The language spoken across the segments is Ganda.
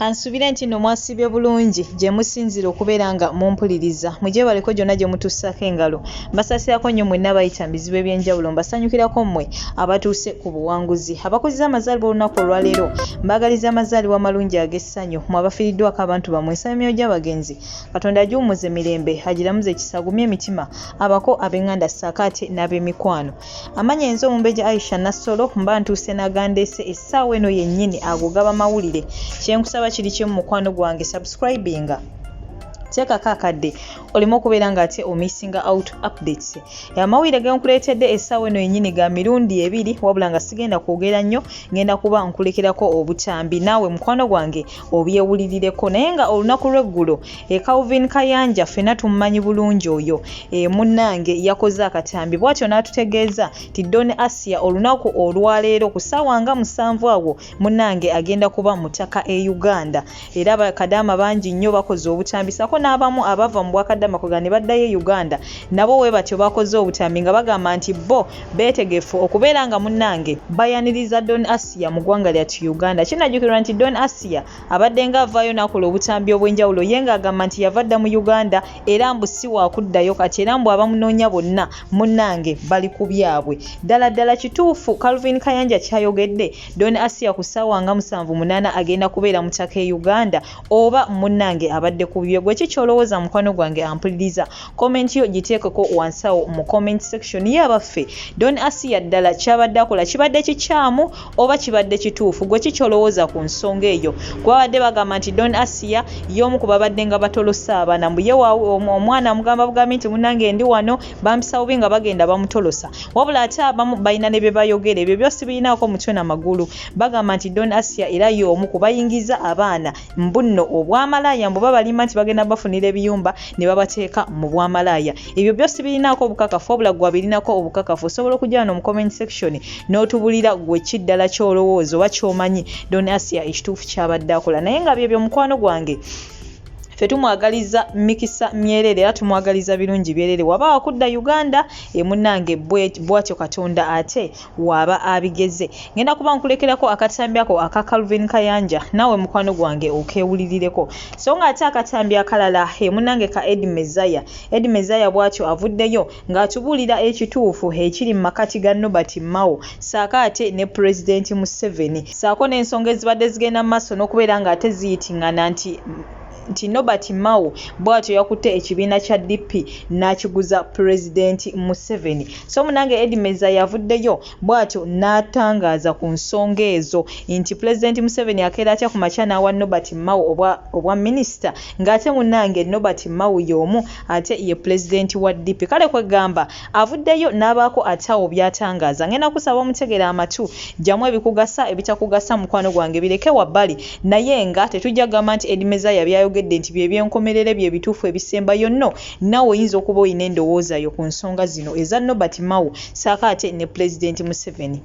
Kansubire nti no mwasibye bulungi gye musinzira okubeera nga mumpuliriza mujye baleko gyonna gye mutussako engalo mbasasirako nnyo mwenna bayita mu bizibu eby'enjawulo mbasanyukirako mmwe abatuuse ku buwanguzi abakozi amazaalibwa olunaku olwaleero mbagaliza amazaalibwa amalungi ag'essanyu mu abafiiriddwako abantu bammwe ensaba emyoyo gy'abagenzi Katonda agiwummuze emirembe agiramuze ekisa agumye emitima abako ab'enganda ssaakaate n'ab'emikwano amanya enzo omumbejja Aisha Nassolo mba ntuuse nagandeese essaawa eno yennyini agugaba mawulire kyenkusaba kiri kimu mukwano gwange subscribinga teekako akadde olimo okubeera nga ate omissinga out updates amawulire genkuleetedde essaawa eno yennyini ga mirundi ebiri wabula nga sigenda kwogera nnyo ngenda kuba nkulekerako obutambi naawe mukwano gwange obyewulirireko naye nga olunaku lw'eggulo Calvin Kayanja ffenna tumumanyi bulungi oyo munnange yakoze akatambi bw'atyo n'atutegeeza ti Don Asiya olunaku olwaleero ku ssaawa nga 7 awo munnange agenda kuba mutaka e Uganda era bakadaama bangi nnyo bakoze obutambi sako n'abamu abava mu bwakadama kugana ne baddayo e Uganda nabo we batyo bakoze obutambi nga bagamba nti bo beetegefu okubeera nga munnange bayaniriza Don Asiya mu ggwanga lyattu Uganda kinajjukirwa nti Don Asiya abadde nga avaayo n'akola obutambi obw'enjawulo ye ng'agamba nti yavadda mu Uganda era mbu si waakuddayo kati era mbu abamunoonya bonna munnange bali ku byabwe ddala kituufu Calvin Kayanja kyayogedde Don Asiya ku ssaawa nga 7-8 agenda kubeera mutaka e Uganda oba munnange abadde ku byabwe kyolowooza mukwano gwange ampuliriza comment yo giteekeko wansawo mu comment section y'abaffe Don Asiya ddala kyabadde akola kibadde kikyamu oba kibadde kituufu gwe kikyolowooza ku nsonga eyo gwabadde bagamba nti Don Asiya y'omu ku babadde nga batolosa abaana mbu ye omwana mugamba bugambi nti munnange ndi wano bampisawo bi nga bagenda bamutolosa wabula ate abamu balina ne bye bayogera ebyo byose birinaako mutwe n'amagulu bagamba nti Don Asiya era y'omu ku bayingiza abaana mbunno obwamalaaya mbu babalima nti bagenda bafunira ebiyumba ne babateeka mu bwamalaaya ebyo byose birinaako obukakafu wabula gwa birinako obukakafu osobola okujja wano mu comment section n'otubulira gwe kiddala kyolowooza oba kyomanyi Don Asiya ekituufu kyabadde akola naye nga byebyo mukwano gwange ffe tumwagaliza mikisa myerere era tumwagaliza birungi byerere waba wakudda Uganda munnange bwatyo Katonda ate waba abigeze ngenda kuba nkulekerako akatambi ako aka Calvin Kayanja nawe mukwano gwange okewulirireko so nga ate akatambi akalala munnange ka Edi Mezaya bwatyo avuddeyo ng'atubuulira ekituufu ekiri mu makati ga Nobert Mao saakaate ne President Museveni saako n'ensonga ezibadde zigenda mu maaso n'okubeera nga ate ziyitingana nti Nobert Mao bwatyo yakutte ekibiina kya DP n'akiguza President Museveni so munange Edi Mezaya yavuddeyo bwatyo n'atangaaza ku nsonga ezo nti President Museveni akeera atya ku makya n'awa Nobert Mao obwa minisita ng'ate munange Nobert Mao y'omu ate ye President wa DP kale kwegamba avuddeyo n'abaako atawo byatangaaza ngenda kusaba omutegera amatu jamu ebikugasa ebitakugasa mukwano gwange bireke wabbali naye nga tetujja gamba nti Edi Mezaya byayogedde nti byebyenkomerere bye bituufu ebisembayo nno nawe oyinza okuba olina endowooza yo ku nsonga zino eza Nobert Mao saakaate ne President Museveni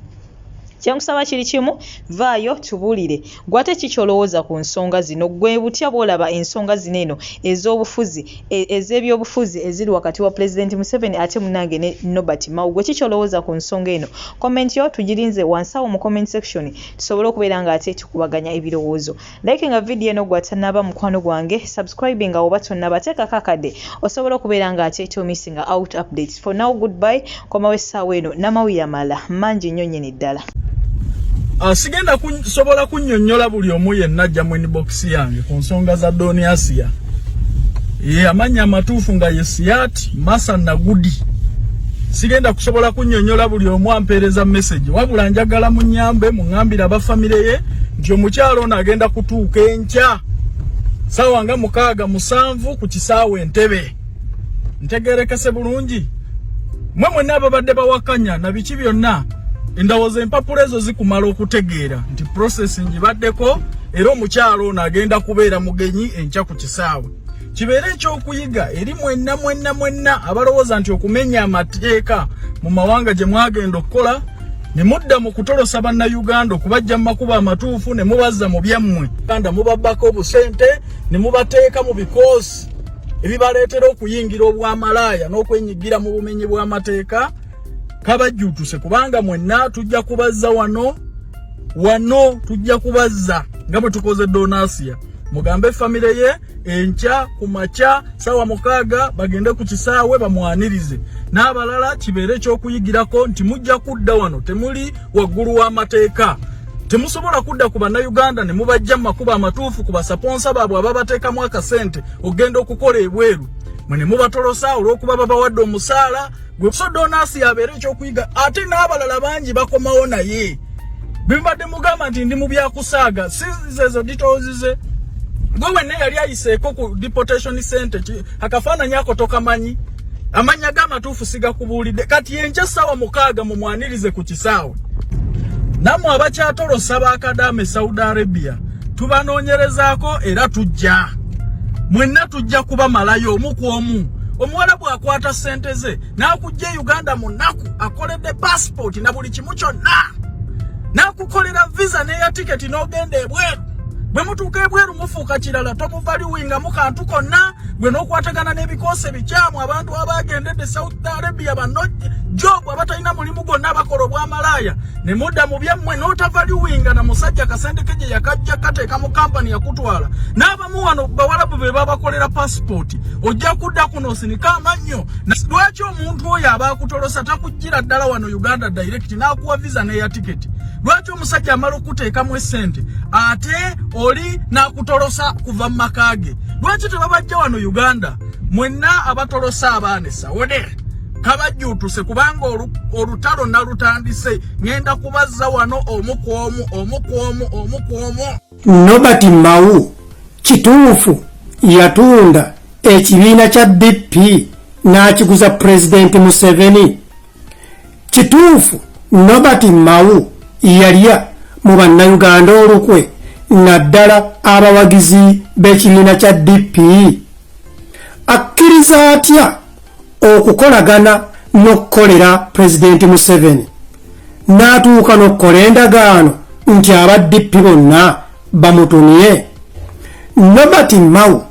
kyenkusaba kiri kimu vaayo tubuulire gwate kikyolowooza ku nsonga zino gwe butya bw'olaba ensonga zino eno ez'ebyobufuzi eziri wakati wa President Museveni ate munnange ne Nobert Mao gwe kikyolowooza ku nsonga eno comment yo tugirinze wansawo mu comment section tusobole okubeera nga ate tukubaganya ebirowoozo like nga video eno gwatannaba mukwano gwange subscribing nga oba tonnaba teekako akadde osobola okubeera nga ate tomissinga out updates for now goodbye komawo essaawa eno n'amawulire amalala mangi nnyo nnyini ddala sigenda kusobola kunnyonnyola buli omu yenna ajja mu inbox yange ku nsonga za Don Asiya amanya amatuufu nga ye Siyat Masa Nagudi sigenda kusobola kunnyonnyola buli omu ampeereza message wabula njagala munyambe muŋambire abafamire ye nti omukyalo ono agenda kutuuka enkya ssaawa nga 6-7 ku kisaawe Entebbe ntegeerekese bulungi mwe mwenna ababadde bawakanya na biki byonna endowooza empapula ezo zikumala okutegeera nti processing baddeko era omukyalo ono agenda kubeera mugenyi enkya ku kisaawe kibeere ekyokuyiga eri mwenna abalowooza nti okumenya amateeka mu mawanga gye mwagenda okukola ne mudda mu kutolosa bannayuganda okubajja mu makubo amatuufu ne mubazza mu byammwe Uganda mubabbako obusente ne mubateeka mu bikoosi ebibaleetera okuyingira obwamalaaya n'okwenyigira mu bumenyi bw'amateeka kabajjutuse kubanga mwenna tujja kubazza wano tujja kubazza nga bwe tukoze donasiya mugambe famire ye encha kumacha sawa mukaga bagende ku kisaawe bamwanirize n'abalala kibeere ky'okuyigirako nti mujja kudda wano temuli waggulu w'amateeka temusobola kudda ku bannayuganda ne mubajja mu makubo amatuufu ku basaponsa baabwe ababateekamu akasente ogenda okukola ebweru mwe ne mubatolosa olw'okuba babawadde omusaala gwe so donasiya abeere ekyokuyiga ate n'abalala bangi bakomawo naye bimbadde mugamba nti ndi mu byakusaaga sizezo ditozize gwe wenna yali ayiseeko ku deportation center akafaananyi ako tokamanyi amanya g'amatuufu sigakubuulidde kati enkya ssaawa 6 mumwanirize ku kisaawe nammwe abakyatolosa baakadaame Saudi Arabia tubanoonyerezaako era tujja mwenna tujja kubamalayo omu ku omu omuwala bw'akwata ssente ze n'akujja Uganda mu nnaku akoledde passport na buli kimu kyonna n'akukolera visa n'eya tiketi n'ogenda ebweru bwe mutuuka ebweru mufuuka kirala tomuvaliwinga mu kantu konna gwe n'okwatagana n'ebikoose bikyamu abantu abagendedde Saudi Arabia banojje jobu abatalina mulimu gonna abakola obwamalaaya ne mudda mu byammwe n'otavaliwinga na musajja kasendeke gye yakajja kateeka mu kampani yakutwala n'abamu wano bawalabu be babakolera passport ojja kudda kuno osinika amannyo lwaki omuntu oyo aba akutolosa takujjira ddala wano Uganda direct n'akuwa visa n'eya tiketi lwaki omusajja amala okuteekamu essente ate oli n'akutolosa kuva mu maka ge lwaki tebabajja wano Uganda mwenna abatolosa abaana Saudi kabajjuutuse kubanga olutalo nalutandise ngenda kubazza wano omu ku omu. Nobert Mao kituufu yatunda ekibiina kya DP n'akiguza President Museveni. Kituufu Nobert Mao yalya mu bannayuganda olukwe naddala abawagizi b'ekibiina kya DP. Akkiriza atya okukolagana n'okkolera President Museveni n'atuuka n'okkola endagaano nti aba DP bonna bamutumye? Nobert Mao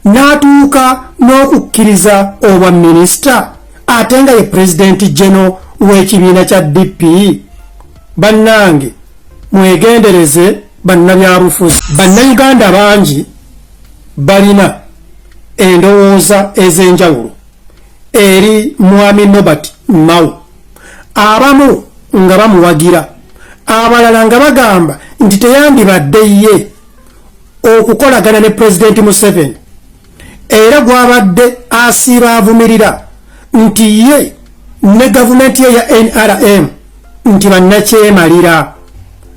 n'atuuka n'okukkiriza obwa minisita ate nga ye President General w'ekibiina kya DP. Bannange mwegendereze bannabyabufuzi. Bannayuganda bangi balina endowooza ez'enjawulo eri mwami Nobert Mao. Abamu nga bamuwagira, abalala nga bagamba nti teyandibadde ye okukolagana ne President Museveni era gwabadde asiiba avumirira nti ye ne gavumenti ye ya NRM nti bannakyemalira.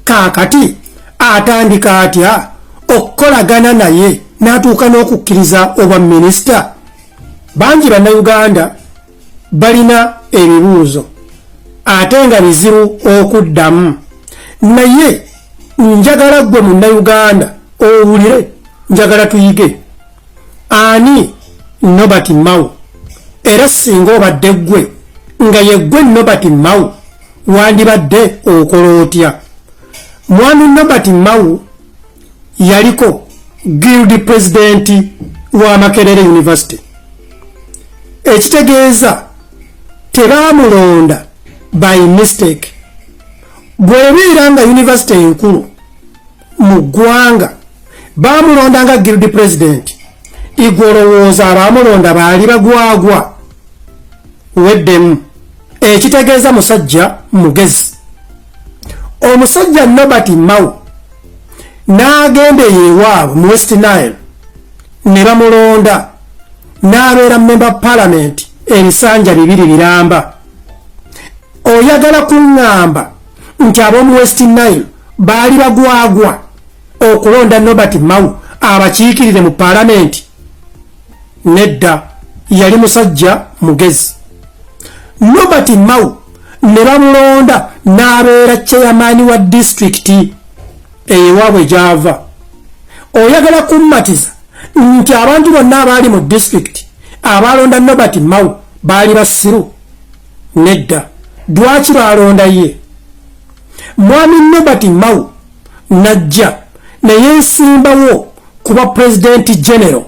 Kaakati atandika atya okukolagana naye n'atuuka n'okukkiriza obwa minisita? Bangi bannayuganda balina ebibuuzo ate nga bizibu okuddamu, naye njagala gwe munnayuganda owulire, njagala tuyige. Ani Nobert Mao? Era singa obadde gwe nga ye gwe Nobert Mao wandibadde okola otya? Mwami Nobert Mao yaliko guild president wa Makerere University. Ekitegeeza tebaamulonda by mistake. Bwebeera nga university enkulu mu ggwanga baamulonda nga guild president, igolowooza abaamulonda baali bagwagwa. Weddemu ekitegeeza musajja mugezi. Omusajja Nobert Mao n'agenda ewaabwe mu West Nile ne bamulonda n'abeera member parliament ebisanja 2 biramba. Oyagala kuŋŋamba nti ab'omu West Nile baali bagwagwa okulonda Nobert Mao abakiikirire mu parliament? Nedda, yali musajja mugezi. Nobert Mao ne bamulonda n'abeera chairman wa district ewaabwe gy'ava. Oyagala kummatiza nti abantu bonna abaali mu district abalonda Nobert Mao baali basiru? Nedda, lwaki balonda ye? Mwami Nobert Mao najja ne yeesimbawo kuba President General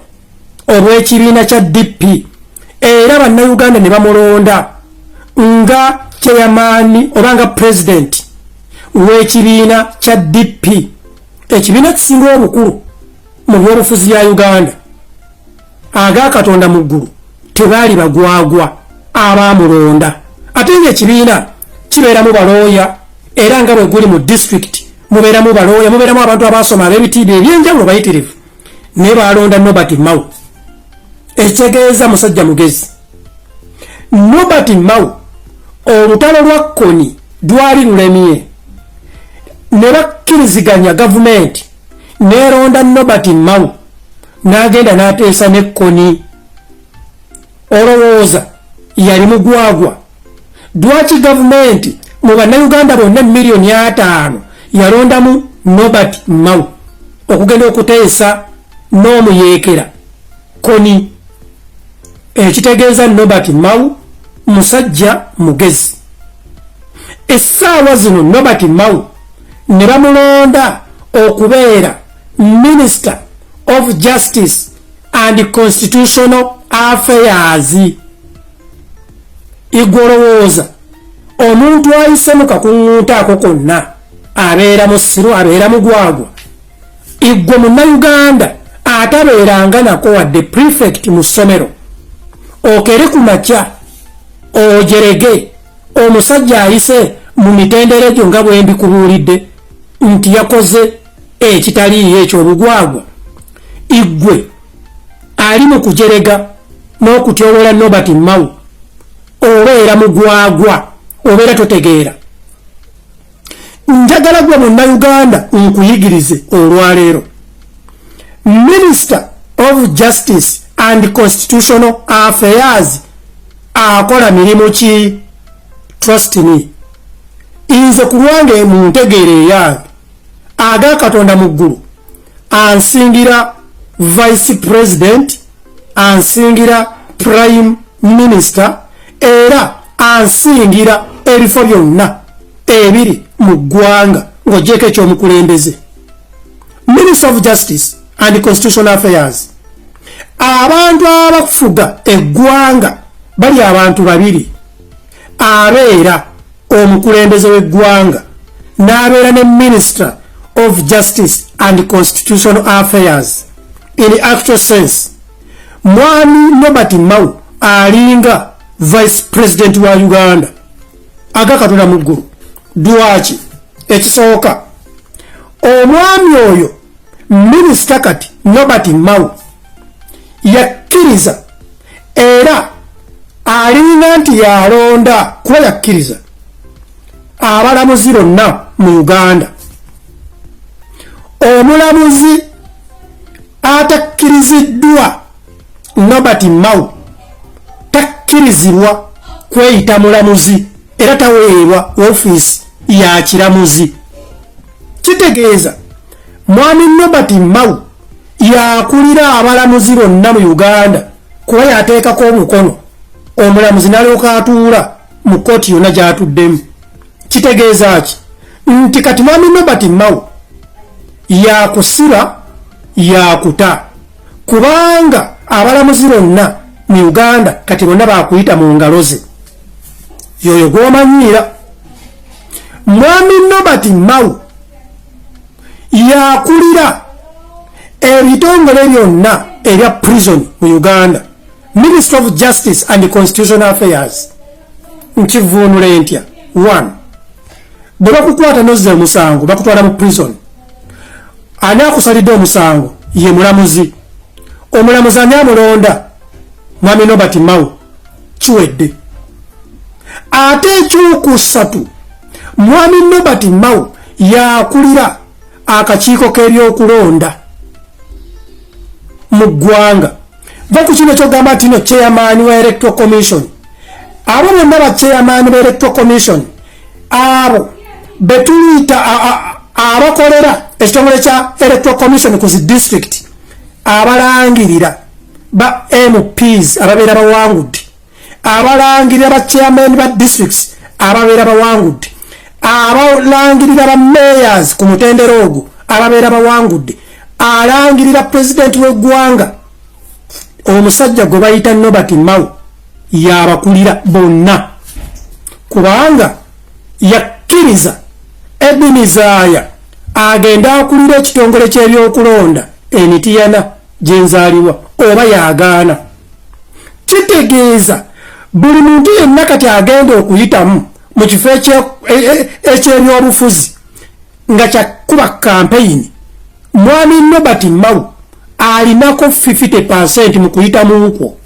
obw'ekibiina kya DP era bannayuganda ne bamulonda nga chairman oba nga president w'ekibiina kya DP ekibiina kisinga obukulu mu byobufuzi ya Uganda aga Katonda mu ggulu tebaali bagwagwa abamulonda. Ate ng'ekibiina kibeeramu balooya era nga bwe guli mu district mubeeramu balooya, mubeeramu abantu abasoma ab'ebitiibwa ebyenjawulo bayitirivu, naye balonda Nobert Mao. Ekitegeeza musajja mugezi. Nobert Mao olutalo lwa Koni lwali lulemye ne bakkiriziganya gavumenti neeronda Nobert Mao n'agenda n'ateesa ne Koni. Olowooza yali mugwagwa? Lwaki gavumenti mu bannayuganda bonna miliyoni 5 yalondamu Nobert Mao okugenda okuteesa n'omuyeekera Koni? Ekitegeeza Nobert Mao musajja mugezi. Essaawa zino Nobert Mao ne bamulonda okubeera Minister of Justice and Constitutional Affairs. Igolowooza omuntu ayise mu kakuŋŋuuta ako konna abeera musiru, abeera mugwagwa. Igwe munnayuganda atabeeranga nako wadde prefect mu ssomero, okere ku makya ojerege omusajja ayise mu mitendera egyo nga bwe mbikubuulidde nti yakoze ekitaliiyo eky'obugwagwa. Igwe ali mu kujerega n'okutyolola Nobert Mao obeera mugwagwa, obeera totegeera. Njagala gwe munnayuganda nkuyigirize olwaleero. Minister of Justice and Constitutional Affairs akola mirimu ki? Trust me, nze ku lwange mu ntegeero eyange aga Katonda mu ggulu ansingira Vice President, ansingira Prime Minister, era ansingira ebifo byonna ebiri mu ggwanga ng'ogyeko ekyomukulembeze. Minister of Justice and Constitutional Affairs, abantu abafuga eggwanga bali abantu babiri, abeera omukulembeze w'eggwanga n'abeera ne Minister of Justice and Constitutional Affairs. In actual sense, mwami Nobert Mao alinga Vice President wa Uganda aga Katonda mu ggulu. Dwaki? Ekisooka, omwami oyo Minister kati Nobert Mao yakkiriza era alinga nti yalonda kuba yakkiriza abalamuzi bonna mu Uganda. Omulamuzi atakkiriziddwa Nobert Mao takkirizibwa kweyita mulamuzi era taweebwa ofiisi ya kiramuzi. Kitegeeza mwami Nobert Mao yakulira abalamuzi bonna mu Uganda kuba yateekako omukono omulamuzi n'alyoka atuula mu kkooti yonna gy'atuddemu. Kitegeeza ki? Nti kati mwami Nobert Mao yakusiba yakuta, kubanga abalamuzi bonna mu Uganda kati bonna bakuyita mu ngalo ze. Yoyo gw'omanyiira. Mwami Nobert Mao yakulira ebitongole byonna ebya prison mu Uganda, Minister of Justice and Constitutional Affairs. Nkivuunula ntya? 1. Bwe bakukwata nozza omusango bakutwala mu prison, ani akusalidde omusango? Ye mulamuzi. Omulamuzi ani amulonda? Mwami Nobert Mao. Kiwedde. Ate ekyokusatu, mwami Nobert Mao yakulira akakiiko k'ebyokulonda mu ggwanga. Va ku kino kyogamba nti no chairman wa Electoral Commission. Abo bonna ba chairman ba Electoral Commission abo betuyita abakolera ekitongole kya Electoral Commission ku zi district, abalangirira ba MPs ababeera bawangudde, abalangirira ba chairman ba districts ababeera bawangudde, abalangirira ba mayors ku mutendera ogwo ababeera bawangudde, alangirira president w'eggwanga. Omusajja gwe bayita Nobert Mao yabakulira bonna, kubanga yakkiriza Ebenezaya agenda akulira ekitongole ky'ebyokulonda emitiyana gyenzaliwa oba yagaana. Kitegeeza buli muntu yenna kati agenda okuyitamu mu kifo eky'ebyobufuzi nga kyakuba kampeyini, mwami Nobert Mao alinako 50% mu kuyitamu ukwo,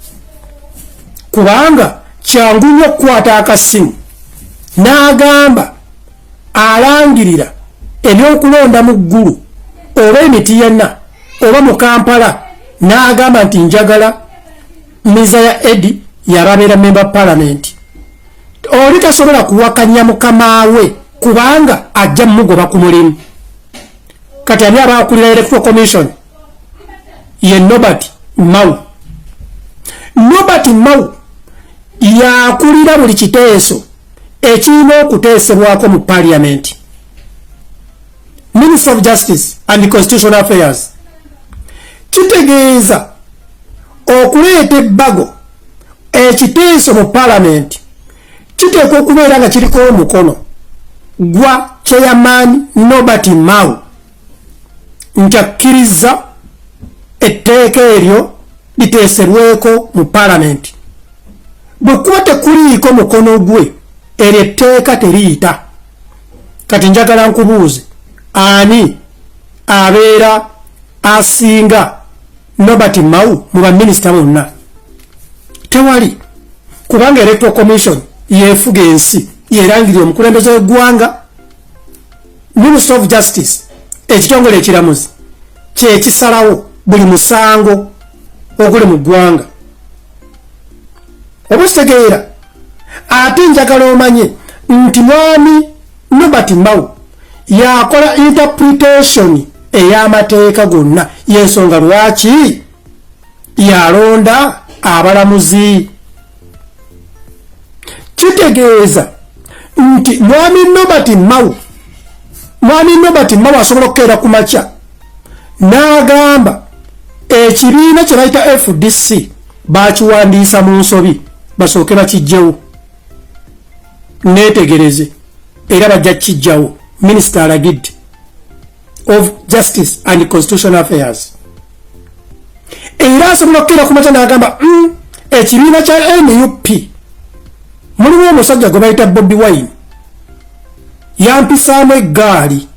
kubanga kyangu nnyo okukwata akasimu n'agamba alangirira ebyokulonda mu ggulu oba emitiyana oba mu Kampala, n'agamba nti njagala Mizaya Edi yababeera member parliament. Oli tasobola kuwakanya mukama we kubanga ajja mugoba ku mulimu. Kati ani abakulira electoral commission ye Nobert Mao. Nobert Mao yakulira buli kiteeso ekirina okuteesebwako mu parliament. Minister of Justice and Constitutional Affairs. Kitegeeza okuleeta ebbago ekiteeso mu parliament kiteekwa okubeera nga kiriko omukono gwa chairman Nobert Mao nti akkiriza etteeka eryo liteeserweko mu parliament. Bwe kuba tekuliiko mukono gwe eryo etteeka teriyita. Kati njagala nkubuuze, ani abeera asinga Nobert Mao mu baminisita bonna? Tewali, kubanga electoral commission yefuga ensi, yerangirira omukulembeze w'eggwanga. Minister of Justice, ekitongole ekiramuzi, kye kisalawo buli musango oguli mu ggwanga. Oba kitegeera, ate njagala omanye nti mwami Nobert Mao yakola interpretation ey'amateeka gonna, y'ensonga lwaki yalonda abalamuzi. Kitegeeza nti mwami Nobert Mao asobola okukeera ku makya n'agamba ekibiina kye bayita FDC bakiwandiisa mu nsobi basooke bakijjawo. Neetegereze era bajja kukijjawo. Minister alagidde of Justice and Constitutional Affairs. Era asobola okukeera ku makya n'agamba ekibiina kya NUP mulimu omusajja gwe bayita Bobi Wine yampisaamu eggaali,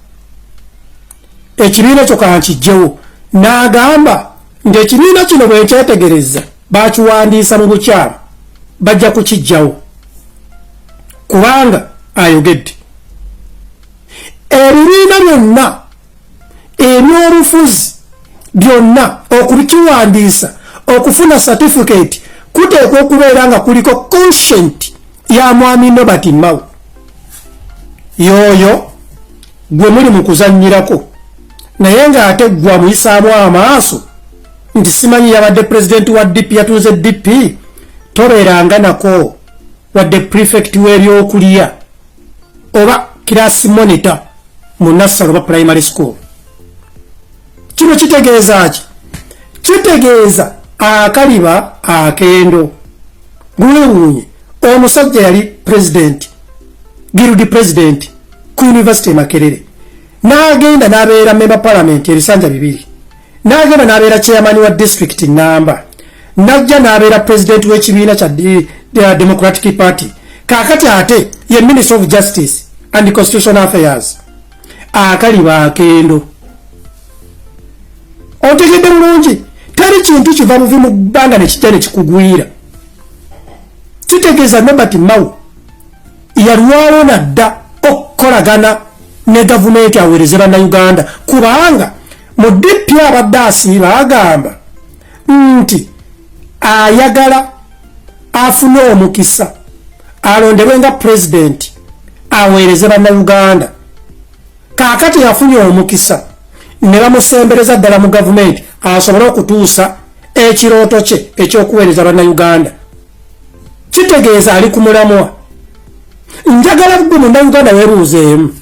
ekibiina kyo kankijjewo. N'agamba nti ekibiina kino bwe nkyetegereza bakiwandiisa mu bukyamu bajja kukijjawo kubanga ayogedde. Ebibiina byonna ebyobufuzi byonna okubikiwandiisa okufuna certificate kuteekwa okubeera nga kuliko consent ya mwami Nobert Mao. Yoyo gwe muli mu kuzannyirako, naye ng'ate gwe amuyisaamu amaaso nti simanyi yabadde president wa DP, yatuuze DP, tobeeranga nako wadde prefect w'ebyokulya oba class monitor mu nursery oba primary school. Kino kitegeeza ki? Kitegeeza akaliba akendo. Guwewuunye omusajja yali president, guild president ku University Makerere, n'agenda n'abeera member parliament ebisanja 2, n'agenda n'abeera chairman wa district Namba, n'ajja n'abeera president w'ekibiina kya Democratic Party. Kaakati ate ye Minister of Justice and Constitutional Affairs. Akaliba akendo. Otegedde bulungi, teri kintu kiva buvi mu bbanga ne kijja ne kikugwira. Kitegeeza Nobert Mao yalwawo nadda okukolagana ne gavumenti aweereze bannayuganda, kubanga mu DP abadde asiiba agamba nti ayagala afune omukisa alondebwe nga president aweereze bannayuganda. Kaakati yafunye omukisa ne bamusembereza ddala mu gavumenti asobole okutuusa ekirooto kye ekyokuweereza bannayuganda. Kitegeeza ali ku mulamwa. Njagala gwe munnayuganda weebuuzeemu,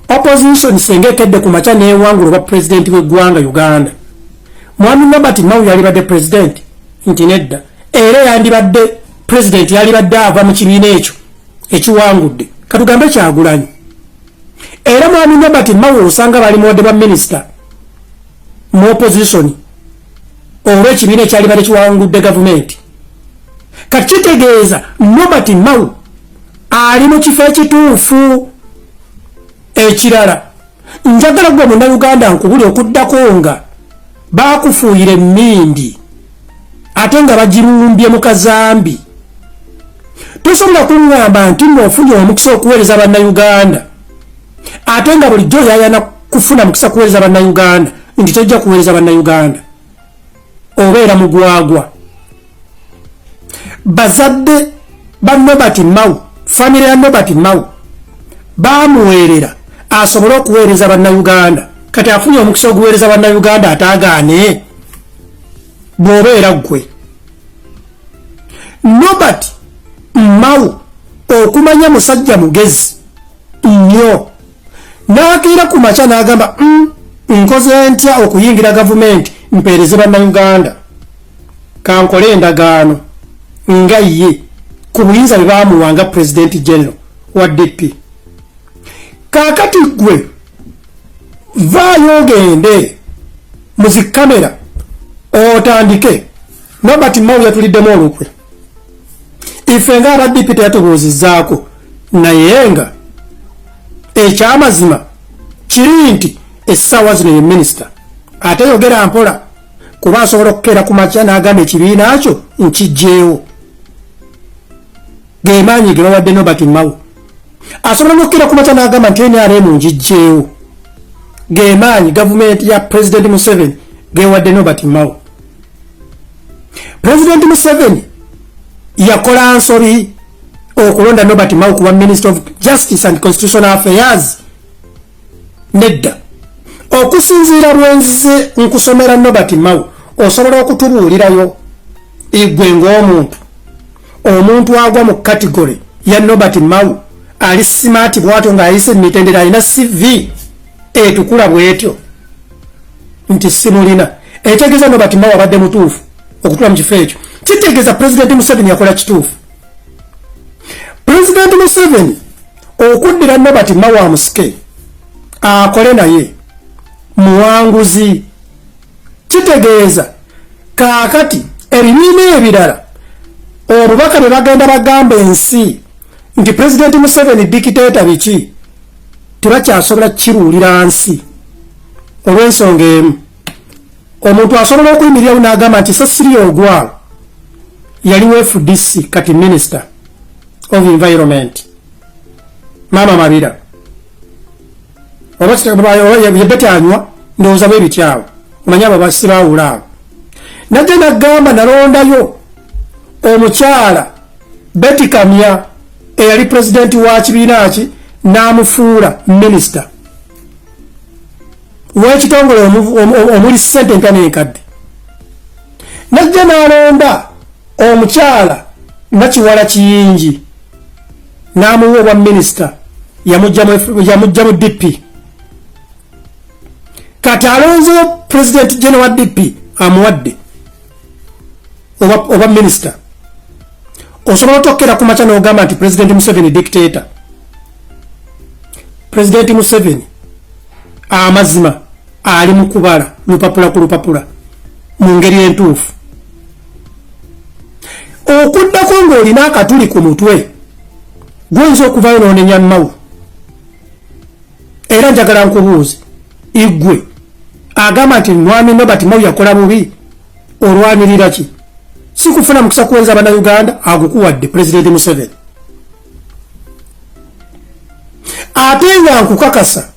opposition singa ekedde ku makya neewangula oba president w'eggwanga Uganda, mwami Nobert Mao yalibadde president? Nti nedda. Era yandibadde president yalibadde ava mu kibiina ekyo ekiwangudde, katugambe Kyagulanyi. era mwami Nobert Mao osanga bali mu ba minister mu opposition olw'ekibiina ekyali bali kiwangudde gavumenti. Kati kitegeeza Nobert Mao ali mu kifo ekituufu. Ekirala njagala gwe Munnayuganda nkubuli okuddako nga baakufuuyira emmindi ate nga bagirumbye mu kazambi. Tosobola kuŋŋamba nti n'ofunye omukisa okuweereza Bannayuganda ate nga bulijjo yayana kufuna mukisa kuweereza Bannayuganda nti tojja kuweereza Bannayuganda obeera mugwagwa. Bazadde ba Nobert Mao, famire ya Nobert Mao baamuweerera asobole okuweereza Bannayuganda. Kati afunye omukisa okuweereza Bannayuganda ataagaane bw'obeera ggwe. Nobert Mao okumanya musajja mugezi nnyo n'akeera ku makya n'agamba nkoze ntya okuyingira gavumenti mpeereze Bannayuganda kankole endagaano nga ye ku buyinza bwe baamuwanga President General wa DP. Kaakati gwe vaayo ogende mu zikamera otandike. Nobert Mao yatuliddemu olukwe, ife nga aba DP teyatubuuzizzaako, naye nga ekyamazima kiri nti essaawa zino ye minisita ate yogera mpola kuba asobola okukeera ku makya n'agamba ekibiina kyo nkijjeewo. Ge maanyi ge bawadde Nobert Mao. Asobola n'okukeera ku makya n'agamba nti NRM ngijjeewo. Ge maanyi gavumenti ya President Museveni gewadde Nobert Mao. President Museveni yakola nsori okulonda Nobert Mao kuba Minister of Justice and Constitutional Affairs. Nedda okusinziira lwenzize nkusomera Nobert Mao osobola okutubuulirayo igwe ng'omuntu agwa mu category ya Nobert Mao ali smart bwatyo ng'ayise mitendera alina CV etukula bwetyo nti simulina. Etegeeza Nobert Mao abadde mutuufu okutula mu kifo ekyo. Kitegeeza President Museveni yakola kituufu. President Museveni okuddira Nobert Mao amusike akole naye muwanguzi. Kitegeeza kaakati ebibiina ebirala obubaka bwe bagenda bagamba ensi nti President Museveni dictator biki tebakyasobola kiruulira nsi olw'ensonga emu. Omuntu asobola okuyimirirawo n'agamba nti Cecilia Ogwalo yaliwo FDC kati Minister of Environment. Mama Mabira yebetanywa ndowooza bwe bityawo omanyi abo basibawula abo. Najja nagamba nalondayo omukyala Betty Kamya eyali president wa kibiina ki n'amufuula Minister w'ekitongole omuli ssente empya n'enkadde. Najja n'alonda omukyala Nakiwala Kiyingi n'amuwa obwa Minister yamujja mu DP. Kati alonze President General wa DP amuwadde oba Minister. Osobola otokera ku makya n'ogamba nti President Museveni dictator. President Museveni amazima ali mu kubala lupapula ku lupapula mu ngeri entuufu. Okuddako ng'olina akatuli ku mutwe gwenza okuvayo n'onenya Mao. Era njagala nkubuuze igwe agamba nti mwami Nobert Mao yakola bubi olwanirira ki? Si kufuna mukisa kuweereza Bannayuganda agukuwadde President Museveni. Ate nga nkukakasa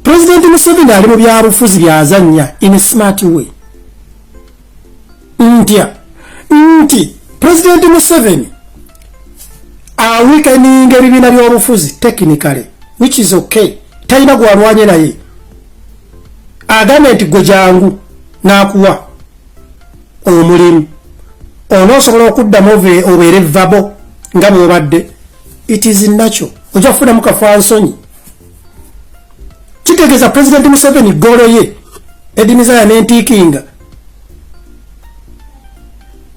President Museveni ali mu byabufuzi byazannya in a smart way. Nti President Museveni awikaninga ebibiina by'obufuzi technically, which is okay. Talina gwalwanye naye. Agamba nti gwe jangu n'akuwa omulimu onoosobola okuddamu obeere vabo nga bw'obadde. It is natural. Ojja kufunamu kafansonyi. Kitegeeza President Museveni golo ye edinizaya n'entiikinga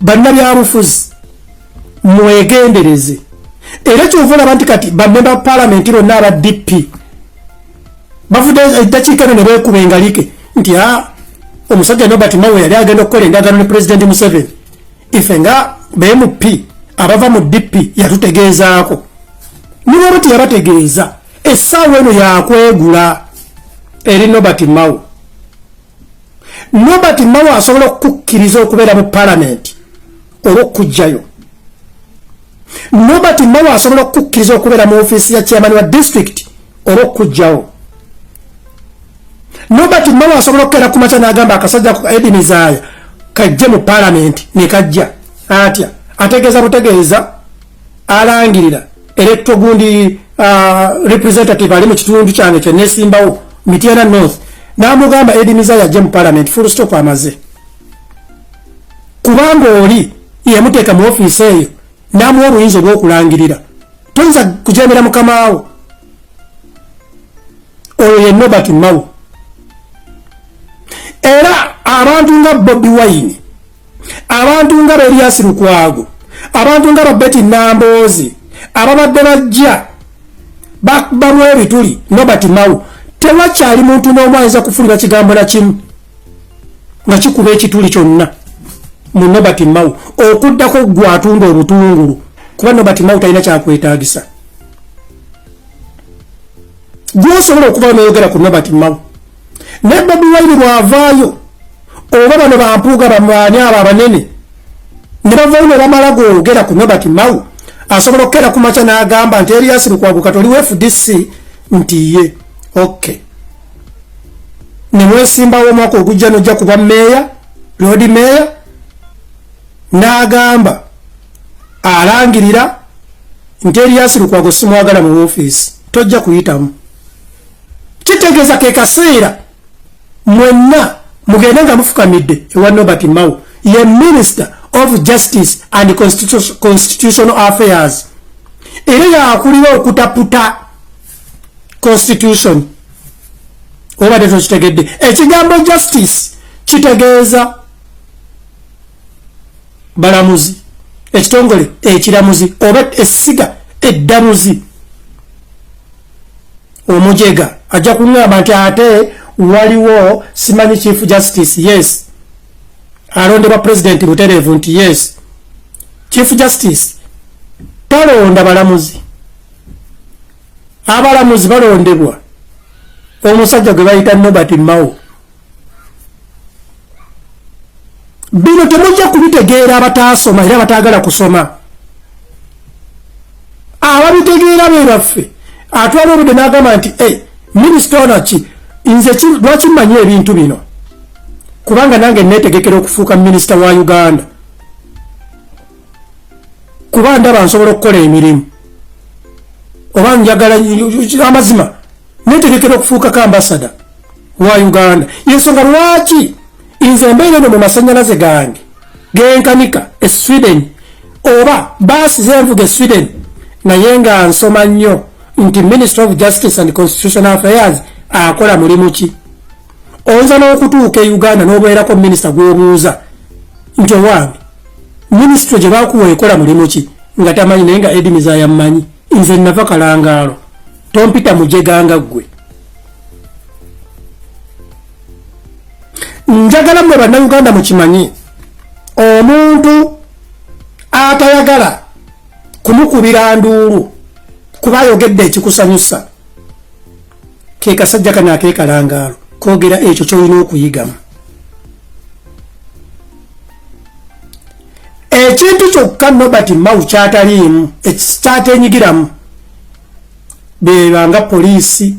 bannabyabufuzi mwegendereze. Era kyova olaba nti kati bammemba palamenti bonna aba DP bavude edakiika ne beekuba engalike nti omusajja Nobert Mao yali agenda okukola endagaano ne President Museveni. Ife nga BMP abava mu DP yatutegeezaako. Niba yabategeeza essaawa eno yakwegula eri Nobert Mao. Nobert Mao asobola okukkiriza okubeera mu Parliament olw'okujjayo. Nobert Mao asobola okukkiriza okubeera mu ofiisi ya chairman wa district olw'okujjayo. Nobert Mao asobola okukeera ku makya n'agamba akasajja ku Edinizaya kajje mu Parliament ne kajja atya ategeeza butegeeza alangirira electoral gundi representative ali mu kitundu kyange kye nesimbawo Mityana North n'amugamba Edinizaya ajje mu Parliament full stop amaze. Kubanga oli yamuteeka mu ofiisi eyo n'amuwa obuyinza obw'okulangirira. Toyinza kujemera mukamaawo. Oyo ye Nobert Mao. Era abantu nga Bobi Wine, abantu nga Elias Lukwago, abantu nga Robert Namboozi, ababadde bajja bamu ebituli Nobert Mao, tewakyali muntu n'omu ayinza kufulira kigambo na kimu nga kikuba ekituli kyonna mu Nobert Mao okuddako gwe atunda obutungulu, kuba Nobert Mao talina kyakwetaagisa. Gwosobola okuba n'oyogera ku Nobert Mao. Ne Bobi Wine bw'avaayo oba bano bampuuga bamaani abo abanene ne bavaayo ne bamala gwogera ku Nobert Mao, asobola okukeera ku makya n'agamba nti Elias Lukwago katoli wa FDC nti ye okay. Ne mwesimbawo omwaka ogujja n'ojja kuba meeya, road meeya, n'agamba alangirira nti Elias Lukwago simwagala mu ofiisi, tojja kuyitamu. Kitegeeza ke kaseera mwenna mugende nga mufukamidde ewa Nobert Mao, ye Minister of Justice and Constitutional Affairs. Era yakulira okutaputa Constitution. Obadde tokitegedde. Ekigambo justice kitegeeza balamuzi, ekitongole ekiramuzi oba essiga eddamuzi. Omujega ajja kuŋŋamba nti ate waliwo simanyi Chief Justice. Yes, alondebwa President butereevu nti yes. Chief Justice talonda balamuzi. Abalamuzi balondebwa omusajja gwe bayita Nobert Mao. Bino temujja kubitegeera abataasoma era bataagala kusoma. Ababitegeera be baffe atwala obudde n'agamba nti minisita ono ki nze lwaki mmanyi ebintu bino, kubanga nange neetegekera okufuuka minisita wa Uganda, kuba ndaba nsobola okukola emirimu oba njagala amazima neetegekera okufuukako ambasada wa Uganda. Yensonga lwaki nze mbeera eno mu masannyalaze gange genkanika e Sweden oba baasi zenvuga e Sweden naye nga nsoma nnyo nti Minister of Justice and Constitutional Affairs akola mulimu ki. Oyinza n'okutuuka e Uganda n'obeerako minisita gw'obuuza nti owange minisitule gye baakuwa ekola mulimu ki nga tamanyi naye nga Edinizaya mmanyi. Nze nava kalangaalo tompita mujeganga ggwe. Njagala mmwe bannayuganda mukimanyi omuntu atayagala kumukubira nduulu kuba ayogedde ekikusanyusa ke kasajja kano akeekalangaalo koogera ekyo kyolina okuyigamu. Ekintu kyokka Nobert Mao kyataliimu ekyatenyigiramu bebanga poliisi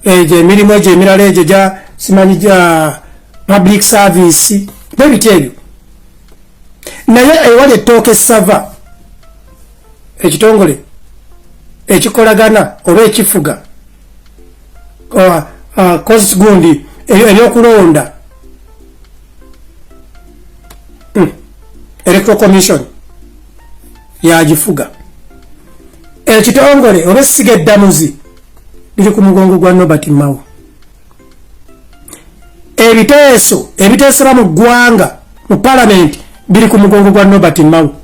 egyo emirimu egyo emirala egyo gya simanyi gya public service nebiti ebyo. Naye ewali ettooka essava ekitongole ekikolagana oba ekifuga kozi gundi ebyokulonda Electoral Commission yagifuga. Ekitongole oba essiga eddamuzi biri ku mugongo gwa Nobert Mao. Ebiteesera mu ggwanga mu Parliament biri ku mugongo gwa Nobert Mao.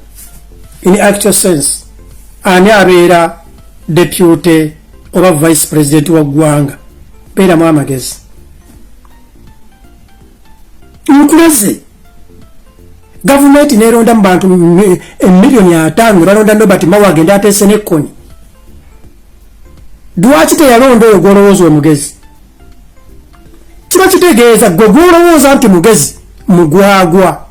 In actual sense ani abeera deputy oba vice president wa ggwanga beeramu amagezi nkulaze gavumenti neeronda mu bantu emiliyoni 5 balonda Nobert Mao agenda ateese n'ekkoni lwaki teyalonda oyo gwolowooza omugezi kiba kitegeeza gwe gwolowooza nti mugezi mugwagwa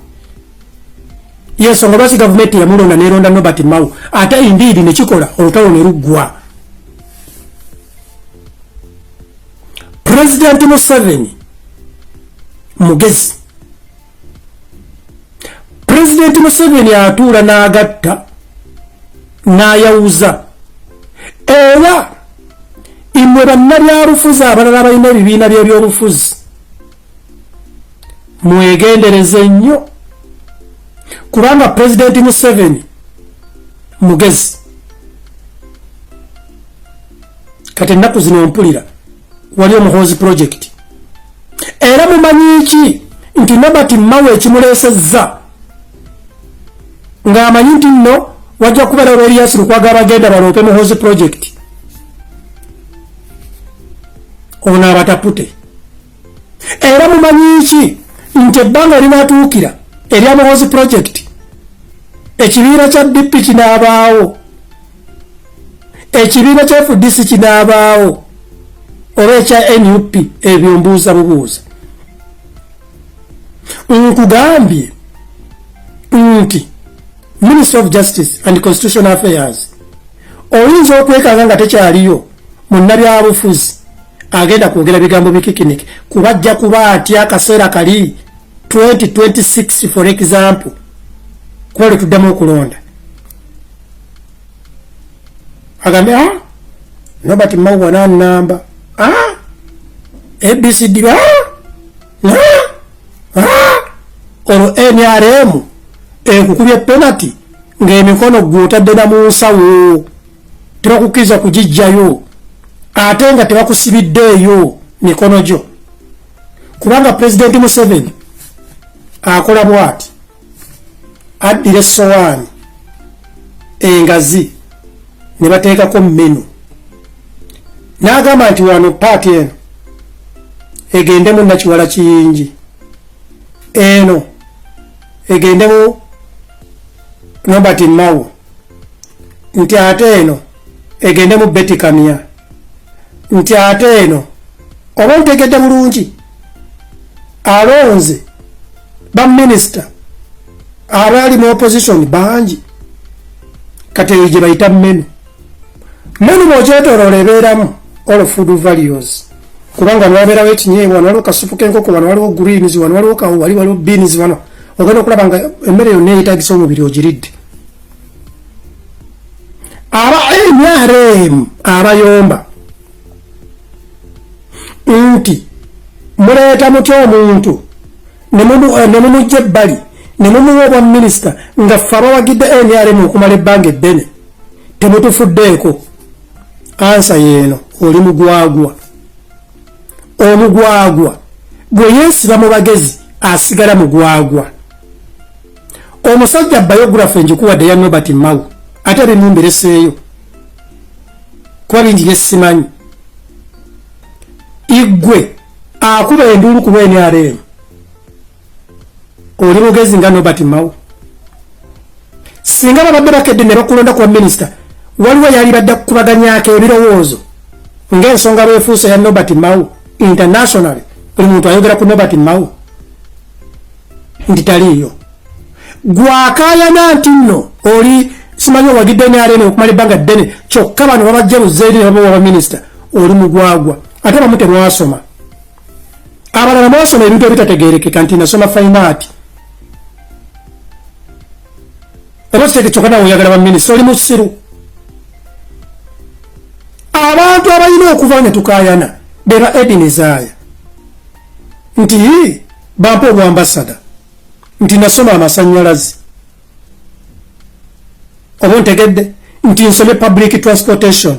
yensonga lwaki gavumenti yamulonda neeronda Nobert Mao ate indeed nekikola olutalo ne luggwa President Museveni mugezi President Museveni atuula n'agatta n'ayawuza era imwe bannabyabufuzi abalala balina ebibiina by'ebyobufuzi mwegendereze nnyo kubanga President Museveni mugezi kati ennaku zino mpulira wali omuhoozi project era mumanyi ki nti Nobert Mao ekimuleesezza ng'amanyi nti nno wajja kubeera Elias Lukwago abagenda baloope muhoozi project ono abatapute era mumanyi ki nti ebbanga linaatuukira erya muhoozi project ekibiina kya DP kinaabaawo ekibiina kya FDC kinaabaawo oba ekya NUP ebyo mbuuza bubuuza nkugambye nti Minister of Justice and Constitutional Affairs oyinza okwekanga nga tekyaliyo munnabyabufuzi agenda kwogera bigambo bikikiniki kubajja kuba atya akaseera kali 2026 for example kwali tuddamu okulonda agambe Nobert Mao wana namba ABCD olo NRM ekukubye penalty ng'emikono gw'otadde na mu nsawo tebakukkiriza kugijjayo ate nga tebakusibiddeeyo mikono gyo kubanga President Museveni akola bw'ati addira essowaani engazi ne bateekako menu n'agamba nti wano paati eno egendemu Nakiwala Kiyingi eno egendemu Nobert Mao nti ate eno egendemu Betty Kamya nti ate eno oba ntegedde bulungi alonze baminisita abaali mu opposition bangi kati eyo gye bayita menu bw'ogyetooloola ebeeramu all food values kubanga wano wabeerawo ekinyeebwa wano waliwo kasupu k'enkoko wano waliwo greens wano waliwo kawu waliwo beans wano ogenda okulaba nga emmere yonna eyetaagisa omubiri ogiridde aba NRM abayomba nti muleeta mutya omuntu ne mumujja ebbali ne mumuwa obwa minisita nga ffe abawagidde NRM okumala ebbanga eddene temutufuddeeko ansa yeeno oli mugwagwa omugwagwa bwe yeesiba mu bagezi asigala mugwagwa omusajja biography njikuwadde ya Nobert Mao ate bimumbireseeyo kuba bingi byesimanyi igwe akuba enduulu ku NRM oli mugezi nga Nobert Mao singa babadde bakedde ne bakulonda kwa minisita waliwo yali badde kukubaganyaako ebirowoozo ng'ensonga bwefuuse ya Nobert Mao international buli muntu ayogera ku Nobert Mao nti taliiyo gwakaayana nti nno oli simanyi owagidde NRM okumala ebbanga ddene kyokka bano babajja luzeeri ne babawa baminisita oli mugwagwa ate bamu temwasoma abalala mwasoma ebintu ebitategeerekeka nti nasoma fine art oba kiteke kyokka nawe oyagala baminisita oli musiru abantu abalina okuva ne tukaayana beba Edinizaya nti bampa obwambasada nti nasoma amasannyalaze oba ntegedde nti nsome public transportation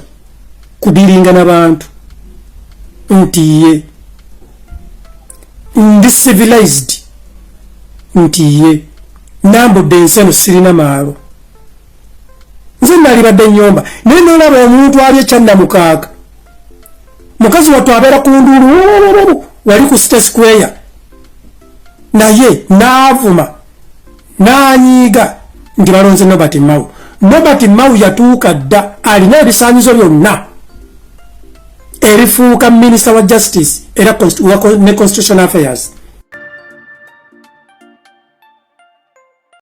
kudiringa n'abantu nti ye ndi civilized nti ye nambudde ensi eno sirina maalo nze nalibadde nnyomba naye nolaba omuntu ali ekyannamukaaga mukazi wattu abeera ku ndulu wali ku State Square naye naavuma nanyiiga nti balonze Norbert Mao. Norbert Mao yatuuka dda alina ebisaanyizo byonna erifuuka minisita wa justice era ne constitutional affairs.